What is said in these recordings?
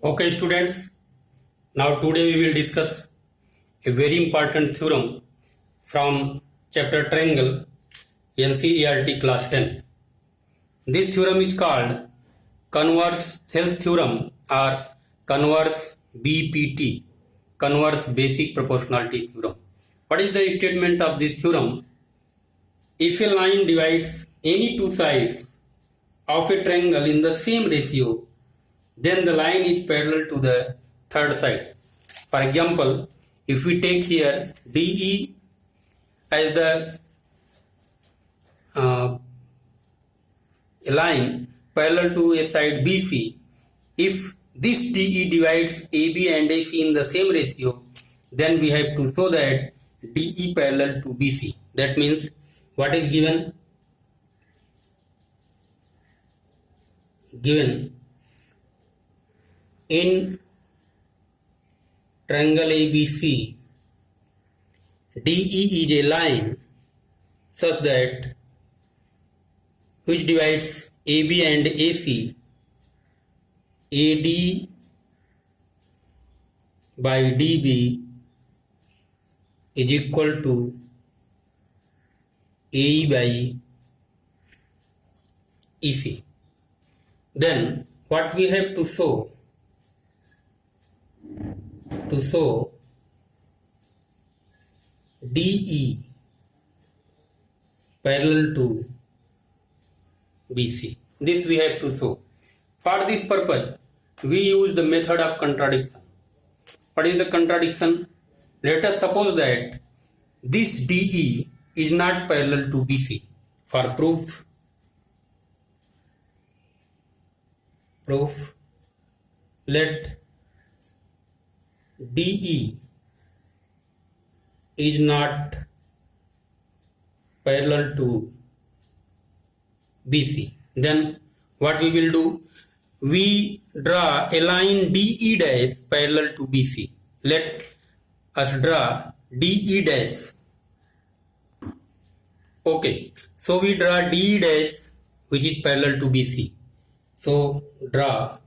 Okay, students. Now today we will discuss a very important theorem from chapter Triangle NCERT class 10. This theorem is called converse Thales theorem or converse BPT, converse basic proportionality theorem. What is the statement of this theorem? If a line divides any two sides of a triangle in the same ratio, then the line is parallel to the third side. For example, if we take here DE as the a line parallel to a side BC, if this DE divides AB and AC in the same ratio, then we have to show that DE parallel to BC. That means what is given? Given in triangle ABC, DE is a line such that which divides AB and AC, AD by DB is equal to AE by EC. Then what we have to show? To show DE parallel to BC. This we have to show. For this purpose, we use the method of contradiction. What is the contradiction? Let us suppose that this DE is not parallel to BC. For proof, let DE is not parallel to BC. Then what we will do? We draw a line DE dash parallel to BC. Let us draw DE dash. Okay, so we draw DE dash which is parallel to BC. So draw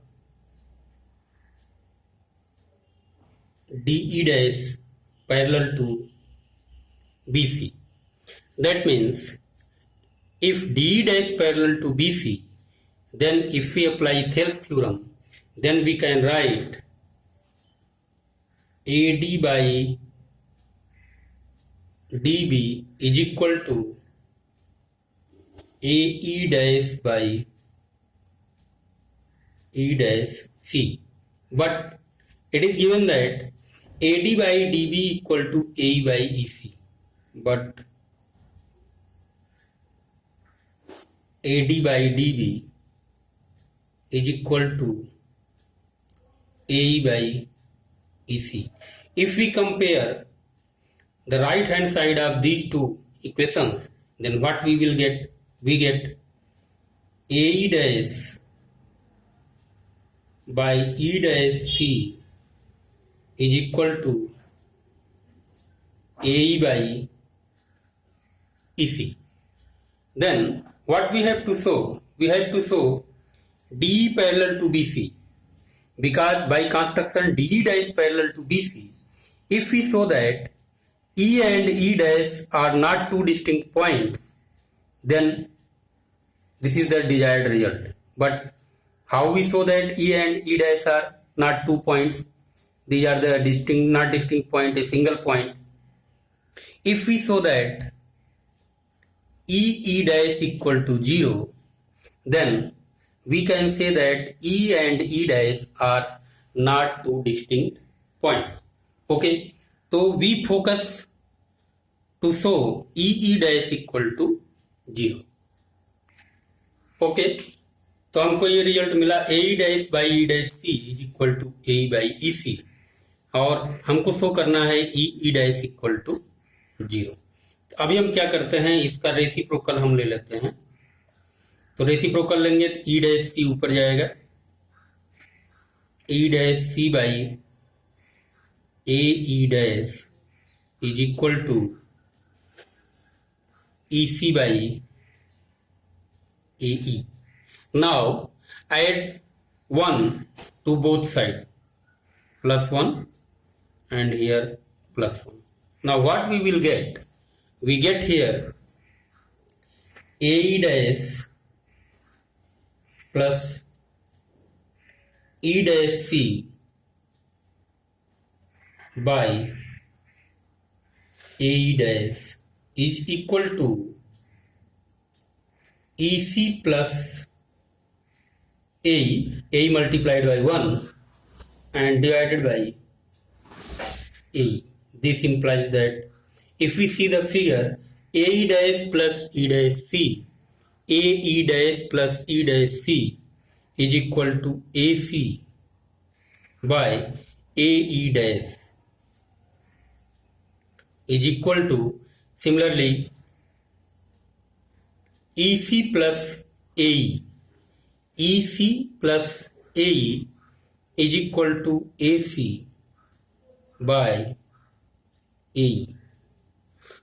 DE dash parallel to BC. That means if DE dash parallel to BC, then if we apply Thales theorem, then we can write AD by DB is equal to AE dash by E dash C. But it is given that AD by DB equal to AE by EC. But AD by DB is equal to AE by EC. If we compare the right hand side of these two equations, then what we will get? We get AE dash by E dash C is equal to AE by EC. Then what we have to show? We have to show DE parallel to BC, because by construction DE dash parallel to BC, if we show that E and E dash are not two distinct points, then this is the desired result. But how we show that E and E dash are not 2 points? These are the distinct, not distinct point, a single point. If we show that E dash equal to 0, then we can say that E and E dash are not two distinct points. Okay, so we focus to show E dash equal to 0. Okay, तो हमको ये result मिला AE dash by E dash C is equal to AE by EC, और हमको show करना है E dash equal to 0. अभी हम क्या करते हैं, इसका रेसिप्रोकल हम ले लेते हैं. तो रेसिप्रोकल लेंगे तो E डैश C ऊपर जाएगा, E dash C by AE dash is equal to EC by AE. Now add 1 to both side, +1 and here +1. Now what we will get? We get here AE dash plus E dash C by AE dash is equal to EC plus AE multiplied by 1 and divided by AE. This implies that if we see the figure, AE dash plus E dash C, AE dash plus E dash C is equal to AC by AE dash is equal to, similarly, EC plus AE. EC plus AE is equal to AC by AE.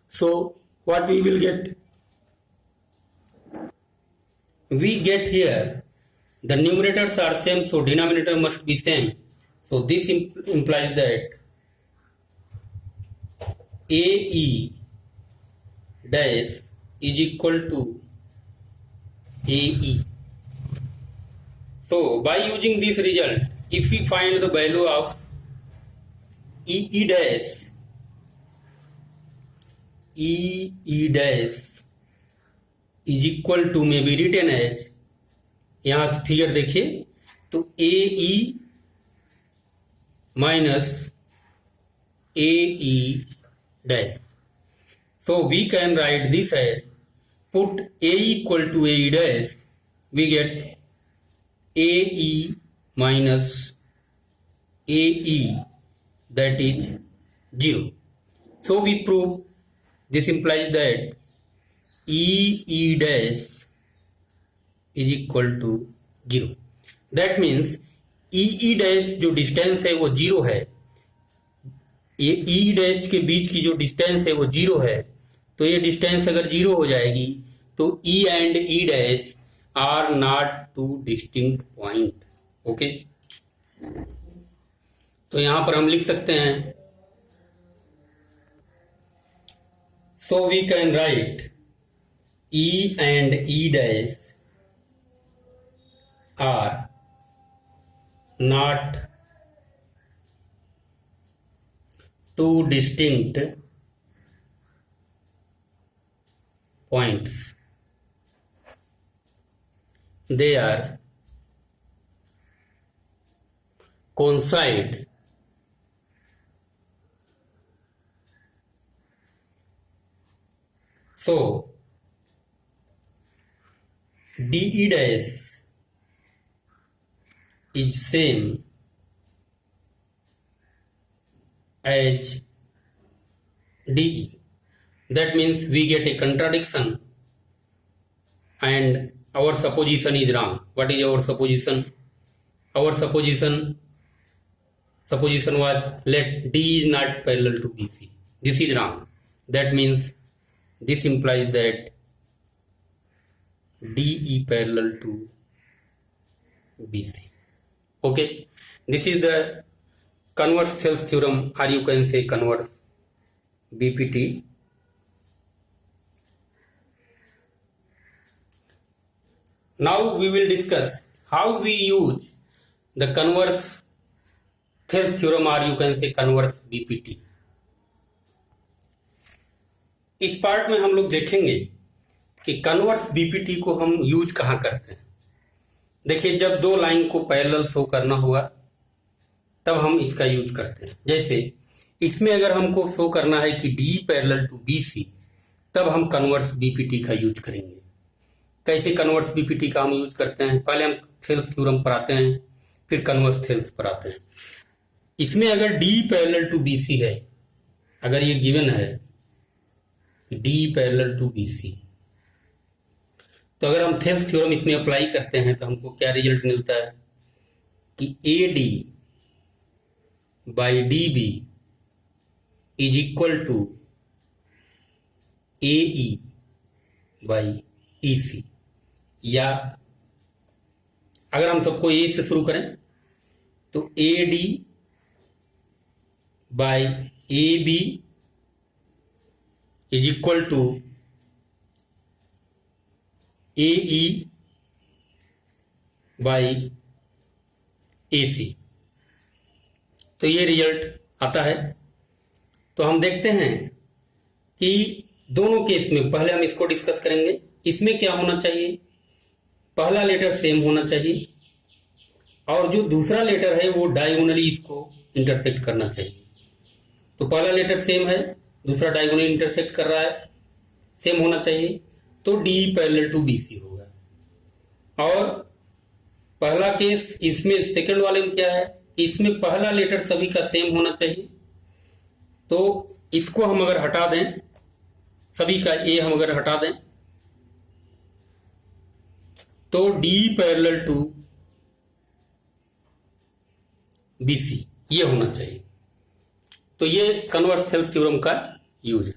So what we will get? We get here the numerators are same, so denominator must be same. So this implies that AE dash is equal to AE. So by using this result, if we find the value of EE dash is equal to, may be written as, यहाँ figure देखिए तो AE minus AE dash. So we can write this as, put A equal to AE dash, we get AE minus AE, that is 0. So we prove, this implies that EE dash is equal to 0. That means EE dash जो distance है वो 0 है, E dash के बीच की जो distance है वो 0 है, तो ये डिस्टेंस अगर 0 हो जाएगी तो E and E dash are not two distinct point. Okay, तो यहां पर हम लिख सकते हैं, so we can write E and E dash are not two distinct points. They are coincide so DE dash is same as DE. That means we get a contradiction and our supposition is wrong. What is our supposition? Our supposition was let D is not parallel to BC. This is wrong. That means this implies that DE parallel to BC. Okay, this is the converse Thales theorem, or you can say converse BPT. Now we will discuss how we use the converse Thales theorem, or you can say converse BPT. इस part में हम लोग देखेंगे कि converse BPT को हम use कहाँ करते हैं. देखिए, जब दो लाइन को पैरेलल शो करना होगा तब हम इसका यूज करते हैं. जैसे इसमें अगर हमको शो करना है कि डी पैरेलल टू बीसी, तब हम कन्वर्स बीपीटी का यूज करेंगे. कैसे कन्वर्स बीपीटी का हम यूज करते हैं? पहले हम थेल्स थ्योरम पर आते हैं, फिर कन्वर्स थेल्स पर आते हैं. इसमें अगर डी पैरेलल टू बीसी है, अगर ये गिवन है डी पैरेलल टू बीसी, तो अगर हम थेल्स थ्योरम इसमें अप्लाई करते हैं तो हमको क्या रिजल्ट मिलता है कि A D by D B is equal to A E by E C. या अगर हम सबको ए से शुरू करें तो A D by A B is equal to A E by A C. तो ये रिजल्ट आता है। तो हम देखते हैं कि दोनों केस में पहले हम इसको डिस्कस करेंगे। इसमें क्या होना चाहिए, पहला लेटर सेम होना चाहिए और जो दूसरा लेटर है वो डायगोनली इसको इंटरसेक्ट करना चाहिए। तो पहला लेटर सेम है, दूसरा डायगोनली इंटरसेक्ट कर रहा है, सेम होना चाहिए। तो D parallel to B C होगा। और पहला केस इसमें सेकंड वाले में क्या है, इसमें पहला लेटर सभी का सेम होना चाहिए। तो इसको हम अगर हटा दें, सभी का ए हम अगर हटा दें, तो D parallel to B C ये होना चाहिए। तो ये कन्वर्स थेल्स थ्योरम का यूज है।